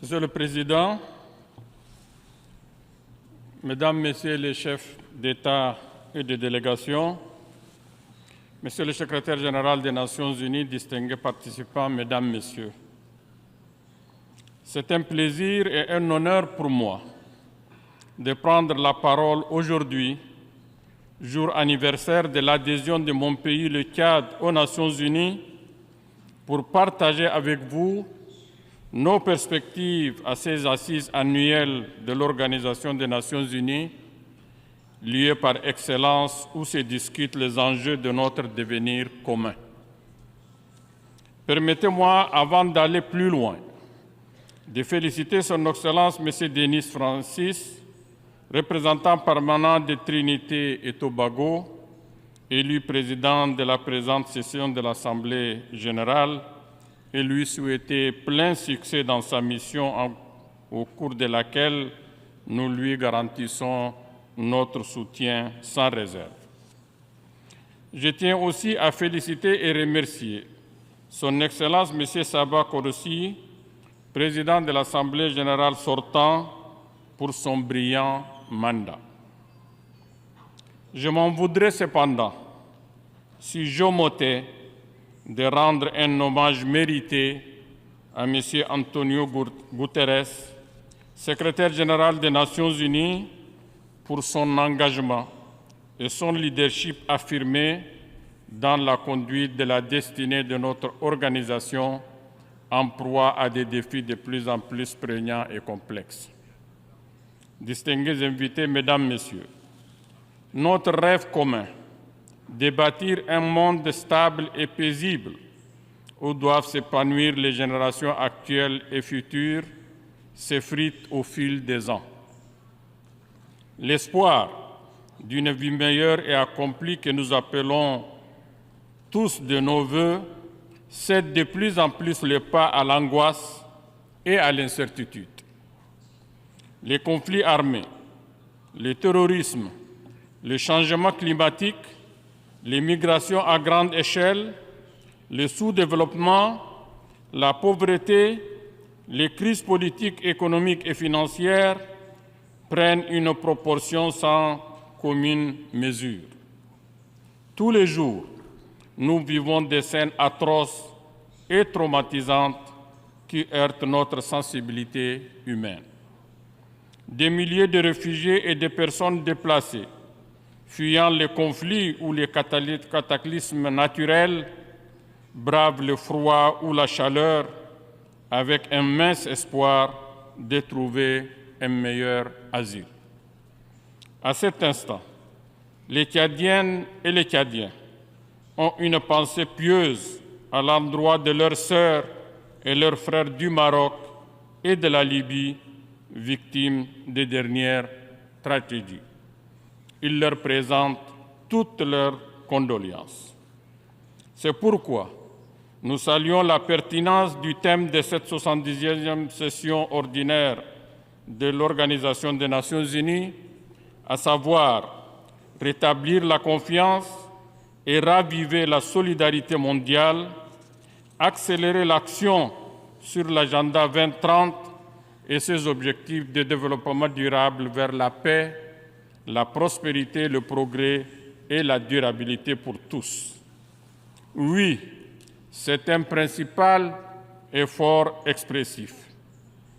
Monsieur le Président, Mesdames, Messieurs les chefs d'État et de délégation, Monsieur le Secrétaire général des Nations unies, distingués participants, Mesdames, Messieurs, c'est un plaisir et un honneur pour moi de prendre la parole aujourd'hui, jour anniversaire de l'adhésion de mon pays, le Tchad, aux Nations unies, pour partager avec vous nos perspectives à ces assises annuelles de l'Organisation des Nations unies, lieu par excellence où se discutent les enjeux de notre devenir commun. Permettez-moi, avant d'aller plus loin, de féliciter Son Excellence M. Denis Francis, représentant permanent de Trinité et Tobago, élu président de la présente session de l'Assemblée générale, et lui souhaiter plein succès dans sa mission au cours de laquelle nous lui garantissons notre soutien sans réserve. Je tiens aussi à féliciter et remercier Son Excellence M. Saba Korossi, président de l'Assemblée générale sortant, pour son brillant mandat. Je m'en voudrais cependant si j'omettais de rendre un hommage mérité à M. Antonio Guterres, secrétaire général des Nations unies, pour son engagement et son leadership affirmé dans la conduite de la destinée de notre organisation en proie à des défis de plus en plus prégnants et complexes. Distingués invités, Mesdames, Messieurs, notre rêve commun de bâtir un monde stable et paisible où doivent s'épanouir les générations actuelles et futures s'effrite au fil des ans. L'espoir d'une vie meilleure et accomplie que nous appelons tous de nos vœux cède de plus en plus le pas à l'angoisse et à l'incertitude. Les conflits armés, le terrorisme, le changement climatique, les migrations à grande échelle, le sous-développement, la pauvreté, les crises politiques, économiques et financières prennent une proportion sans commune mesure. Tous les jours, nous vivons des scènes atroces et traumatisantes qui heurtent notre sensibilité humaine. Des milliers de réfugiés et de personnes déplacées, fuyant les conflits ou les cataclysmes naturels, bravent le froid ou la chaleur avec un mince espoir de trouver un meilleur asile. À cet instant, les Tchadiennes et les Tchadiens ont une pensée pieuse à l'endroit de leurs sœurs et leurs frères du Maroc et de la Libye, victimes des dernières tragédies. Ils leur présentent toutes leurs condoléances. C'est pourquoi nous saluons la pertinence du thème de cette 70e session ordinaire de l'Organisation des Nations unies, à savoir rétablir la confiance et raviver la solidarité mondiale, accélérer l'action sur l'agenda 2030 et ses objectifs de développement durable vers la paix, la prospérité, le progrès et la durabilité pour tous. Oui, c'est un principal effort expressif.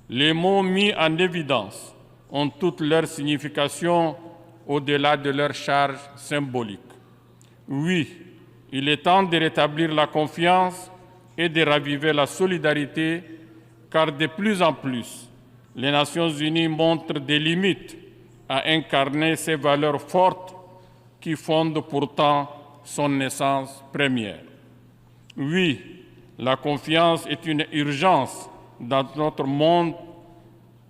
Les mots mis en évidence ont toute leur signification au-delà de leur charge symbolique. Oui, il est temps de rétablir la confiance et de raviver la solidarité, car de plus en plus, les Nations unies montrent des limites à incarner ces valeurs fortes qui fondent pourtant son essence première. Oui, la confiance est une urgence dans notre monde,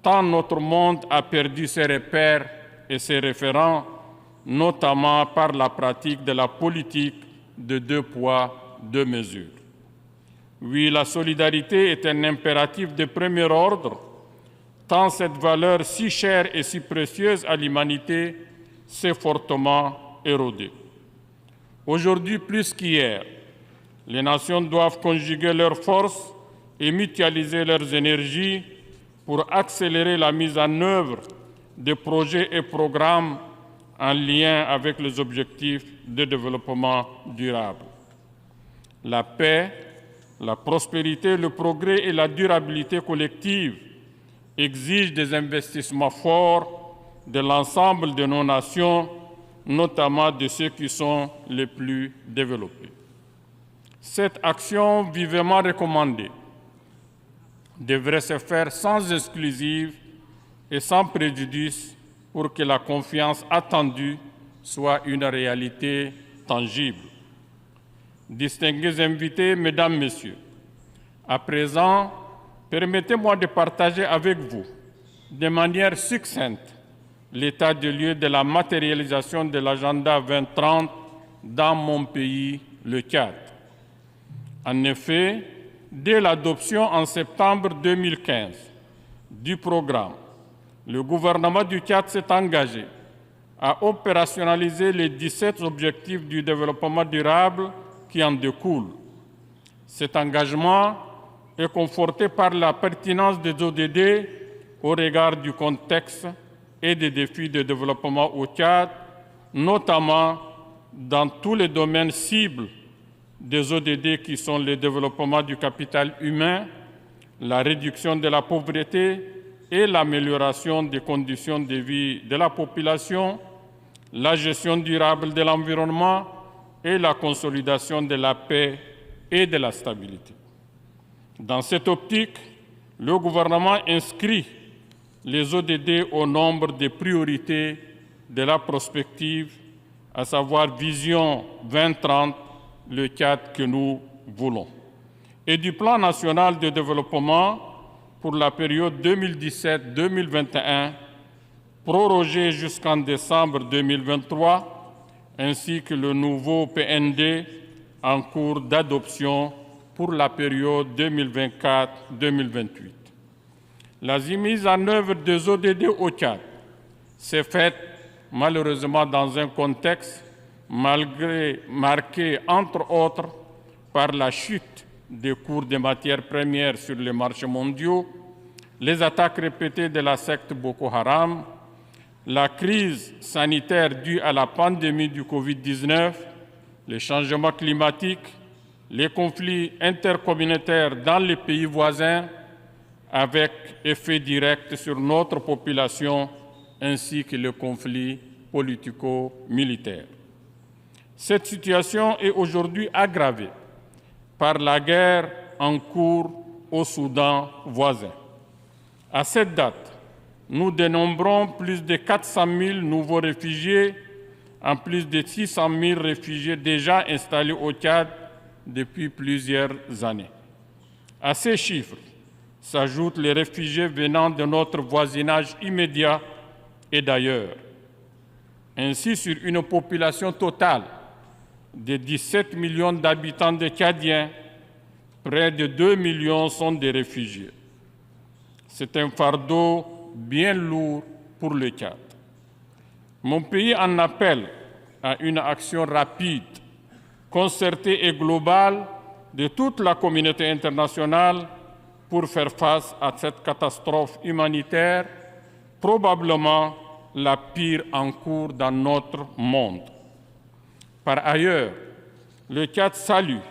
tant notre monde a perdu ses repères et ses référents, notamment par la pratique de la politique de 2 poids, 2 mesures. Oui, la solidarité est un impératif de premier ordre, tant cette valeur si chère et si précieuse à l'humanité s'est fortement érodée. Aujourd'hui, plus qu'hier, les nations doivent conjuguer leurs forces et mutualiser leurs énergies pour accélérer la mise en œuvre des projets et programmes en lien avec les objectifs de développement durable. La paix, la prospérité, le progrès et la durabilité collective exigent des investissements forts de l'ensemble de nos nations, notamment de ceux qui sont les plus développés. Cette action vivement recommandée devrait se faire sans exclusive et sans préjudice pour que la confiance attendue soit une réalité tangible. Distingués invités, Mesdames, Messieurs, à présent, permettez-moi de partager avec vous, de manière succincte, l'état de lieu de la matérialisation de l'agenda 2030 dans mon pays, le Tchad. En effet, dès l'adoption en septembre 2015 du programme, le gouvernement du Tchad s'est engagé à opérationnaliser les 17 objectifs du développement durable qui en découlent. Cet engagement est conforté par la pertinence des ODD au regard du contexte et des défis de développement au Tchad, notamment dans tous les domaines cibles des ODD qui sont le développement du capital humain, la réduction de la pauvreté et l'amélioration des conditions de vie de la population, la gestion durable de l'environnement et la consolidation de la paix et de la stabilité. Dans cette optique, le gouvernement inscrit les ODD au nombre des priorités de la prospective, à savoir Vision 2030, le Tchad que nous voulons, et du Plan national de développement pour la période 2017-2021, prorogé jusqu'en décembre 2023, ainsi que le nouveau PND en cours d'adoption pour la période 2024-2028. La mise en œuvre des ODD au Tchad s'est faite malheureusement dans un contexte marqué entre autres par la chute des cours des matières premières sur les marchés mondiaux, les attaques répétées de la secte Boko Haram, la crise sanitaire due à la pandémie du Covid-19, les changements climatiques, les conflits intercommunautaires dans les pays voisins avec effet direct sur notre population, ainsi que le conflit politico-militaire. Cette situation est aujourd'hui aggravée par la guerre en cours au Soudan voisin. À cette date, nous dénombrons plus de 400 000 nouveaux réfugiés, en plus de 600 000 réfugiés déjà installés au Tchad depuis plusieurs années. À ces chiffres s'ajoutent les réfugiés venant de notre voisinage immédiat et d'ailleurs. Ainsi, sur une population totale de 17 millions d'habitants de Tchadiens, près de 2 millions sont des réfugiés. C'est un fardeau bien lourd pour le Tchad. Mon pays en appelle à une action rapide, concertée et globale de toute la communauté internationale pour faire face à cette catastrophe humanitaire, probablement la pire en cours dans notre monde. Par ailleurs, le Tchad salue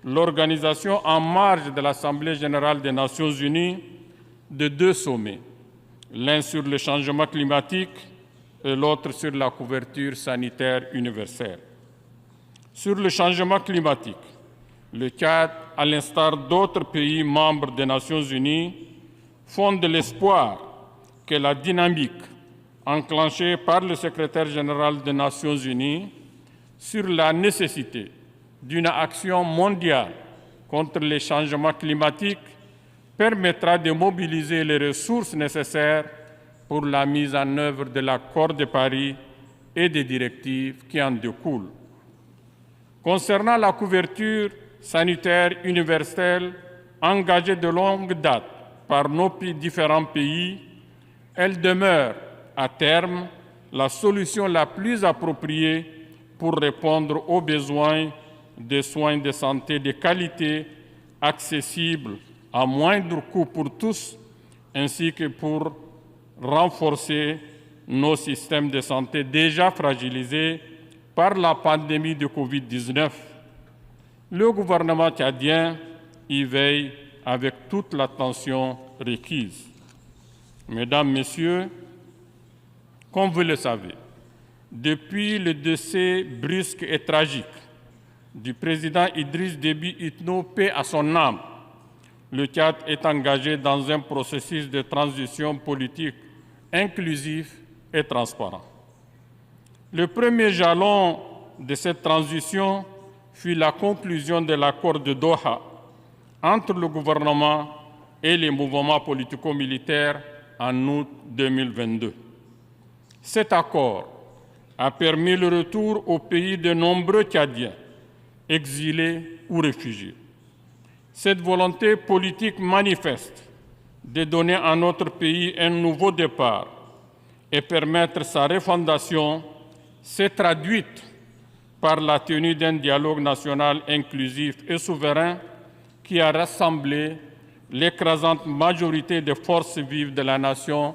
l'organisation en marge de l'Assemblée générale des Nations unies de 2 sommets, l'un sur le changement climatique et l'autre sur la couverture sanitaire universelle. Sur le changement climatique, le Tchad, à l'instar d'autres pays membres des Nations unies, fonde l'espoir que la dynamique enclenchée par le secrétaire général des Nations unies sur la nécessité d'une action mondiale contre les changements climatiques permettra de mobiliser les ressources nécessaires pour la mise en œuvre de l'accord de Paris et des directives qui en découlent. Concernant la couverture sanitaire universelle engagée de longue date par nos différents pays, elle demeure à terme la solution la plus appropriée pour répondre aux besoins de soins de santé de qualité, accessibles à moindre coût pour tous, ainsi que pour renforcer nos systèmes de santé déjà fragilisés par la pandémie de Covid-19. Le gouvernement tchadien y veille avec toute l'attention requise. Mesdames, Messieurs, comme vous le savez, depuis le décès brusque et tragique du président Idriss Déby Itno, paix à son âme, le Tchad est engagé dans un processus de transition politique inclusif et transparent. Le premier jalon de cette transition fut la conclusion de l'accord de Doha entre le gouvernement et les mouvements politico-militaires en août 2022. Cet accord a permis le retour au pays de nombreux Tchadiens, exilés ou réfugiés. Cette volonté politique manifeste de donner à notre pays un nouveau départ et permettre sa refondation s'est traduite par la tenue d'un dialogue national inclusif et souverain qui a rassemblé l'écrasante majorité des forces vives de la nation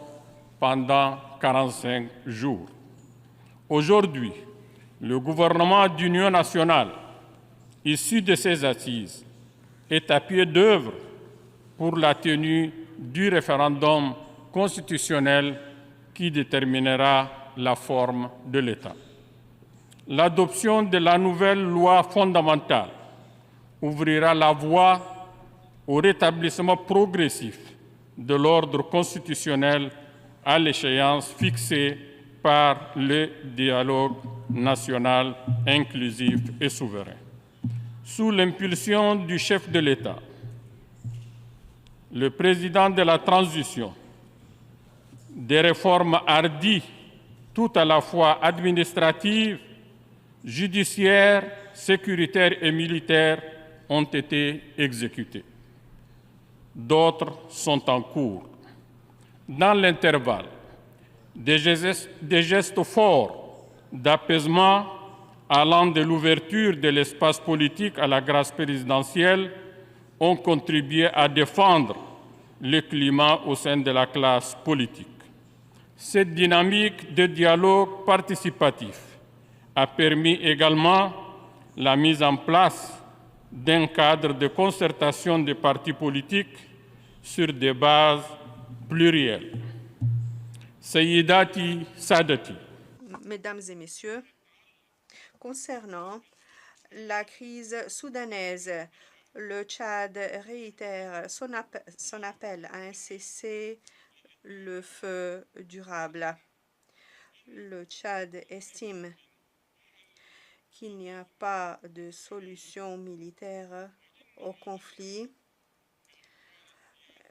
pendant 45 jours. Aujourd'hui, le gouvernement d'union nationale, issu de ces assises, est à pied d'œuvre pour la tenue du référendum constitutionnel qui déterminera la forme de l'État. L'adoption de la nouvelle loi fondamentale ouvrira la voie au rétablissement progressif de l'ordre constitutionnel à l'échéance fixée par le dialogue national inclusif et souverain. Sous l'impulsion du chef de l'État, le président de la transition, des réformes hardies, tout à la fois administratives, judiciaires, sécuritaires et militaires, ont été exécutées. D'autres sont en cours. Dans l'intervalle, des gestes forts d'apaisement allant de l'ouverture de l'espace politique à la grâce présidentielle ont contribué à défendre le climat au sein de la classe politique. Cette dynamique de dialogue participatif a permis également la mise en place d'un cadre de concertation des partis politiques sur des bases plurielles. Sayyidati Sadati. Mesdames et Messieurs, concernant la crise soudanaise, le Tchad réitère son appel à un cessez-le-feu durable. Le Tchad estime qu'il n'y a pas de solution militaire au conflit,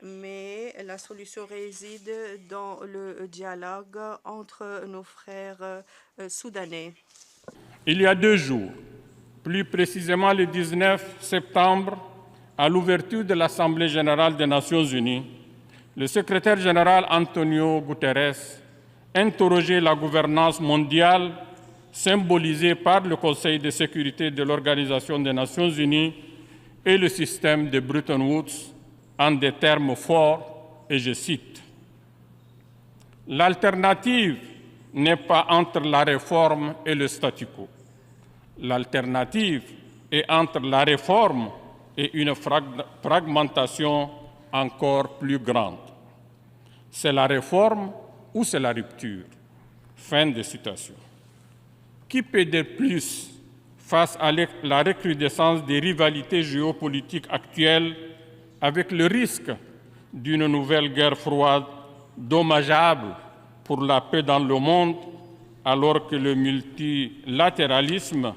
mais la solution réside dans le dialogue entre nos frères soudanais. Il y a 2 jours, plus précisément le 19 septembre, à l'ouverture de l'Assemblée générale des Nations unies, le secrétaire général Antonio Guterres interrogeait la gouvernance mondiale symbolisée par le Conseil de sécurité de l'Organisation des Nations unies et le système de Bretton Woods en des termes forts, et je cite, « L'alternative n'est pas entre la réforme et le statu quo. L'alternative est entre la réforme et une fragmentation encore plus grande. C'est la réforme ou c'est la rupture. » Fin de citation. Qui peut dire plus face à la recrudescence des rivalités géopolitiques actuelles avec le risque d'une nouvelle guerre froide dommageable pour la paix dans le monde, alors que le multilatéralisme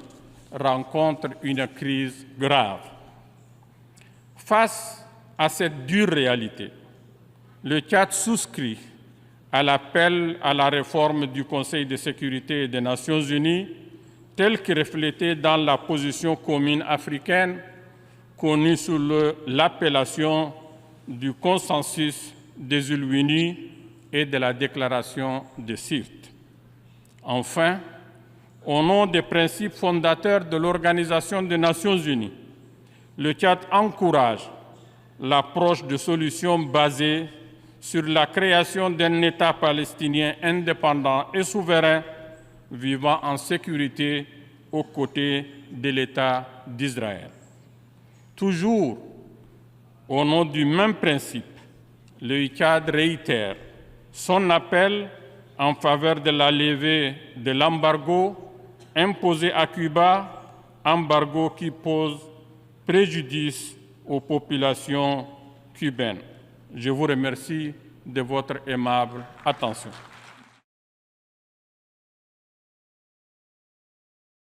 rencontre une crise grave. Face à cette dure réalité, le Tchad souscrit à l'appel à la réforme du Conseil de sécurité des Nations unies, tel que reflété dans la position commune africaine connue sous l'appellation du consensus des îles unies et de la déclaration de Sirte. Enfin, au nom des principes fondateurs de l'Organisation des Nations unies, le Tchad encourage l'approche de solutions basées sur la création d'un État palestinien indépendant et souverain, vivant en sécurité aux côtés de l'État d'Israël. Toujours au nom du même principe, le ICAD réitère son appel en faveur de la levée de l'embargo imposé à Cuba, embargo qui pose préjudice aux populations cubaines. Je vous remercie de votre aimable attention.